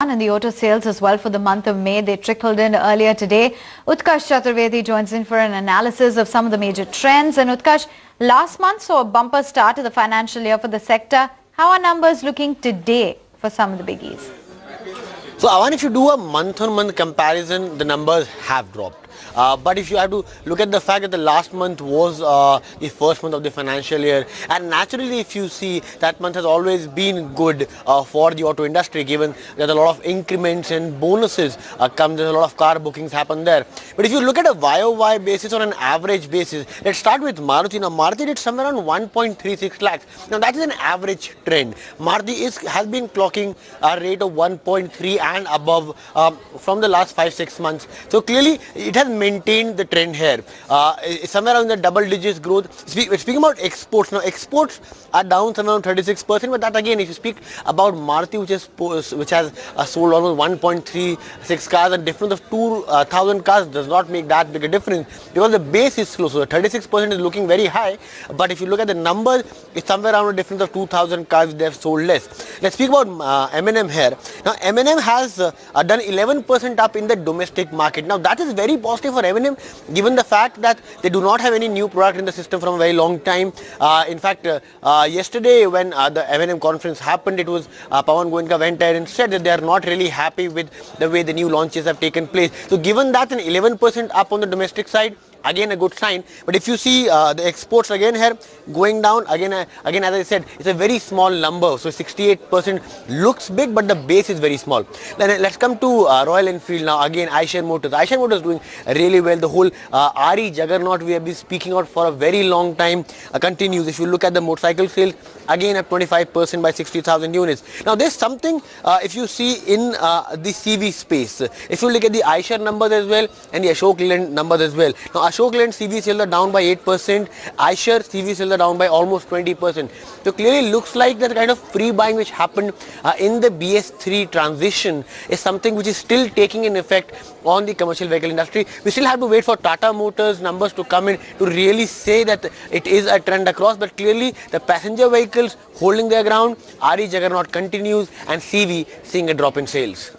And the auto sales as well for the month of May. They trickled in earlier today. Utkarsh Chaturvedi joins in for an analysis of some of the major trends. And Utkarsh, last month saw a bumper start to the financial year for the sector. How are numbers looking today for some of the biggies? So Avan, if you do a month-on-month comparison, the numbers have dropped. But if you have to look at the fact that the last month was the first month of the financial year, and naturally if you see that month has always been good for the auto industry, given that a lot of increments and bonuses come, there's a lot of car bookings happen there. But if you look at a YOY basis on an average basis, let's start with Maruti. Now Maruti did somewhere around 1.36 lakhs. Now that is an average trend. Maruti has been clocking a rate of 1.3 and above from the last 5-6 months. So clearly it has maintained the trend here. Somewhere around the double digits growth. Speaking about exports, now exports are down somewhere around 36%, but that again, if you speak about Maruti, which has sold almost 1.36 cars, and difference of 2,000 cars does not make that big a difference because the base is slow. So the 36% is looking very high, but if you look at the numbers, it's somewhere around a difference of 2,000 cars they have sold less. Let's speak about M&M here. Now M&M has done 11% up in the domestic market. Now that is very positive for M&M, given the fact that they do not have any new product in the system from a very long time. In fact, yesterday when the M&M conference happened, it was Pawan Goenka went ahead and said that they are not really happy with the way the new launches have taken place. So given that an 11% up on the domestic side, again a good sign. But if you see the exports again here going down, again as I said, it's a very small number. So 68% looks big, but the base is very small. Then let's come to Royal Enfield now. Again, Eicher Motors. Eicher Motors doing really well. The whole RE juggernaut we have been speaking out for a very long time continues. If you look at the motorcycle sales, again up 25% by 60,000 units. Now there's something if you see in the CV space. If you look at the Eicher numbers as well and the Ashok Leyland numbers as well. Now Ashok Leyland CV sales are down by 8%, Eicher CV sales are down by almost 20%. So clearly looks like that kind of pre-buying which happened in the BS3 transition is something which is still taking an effect on the commercial vehicle industry. We still have to wait for Tata Motors numbers to come in to really say that it is a trend across, but clearly the passenger vehicles holding their ground, RE juggernaut continues, and CV seeing a drop in sales.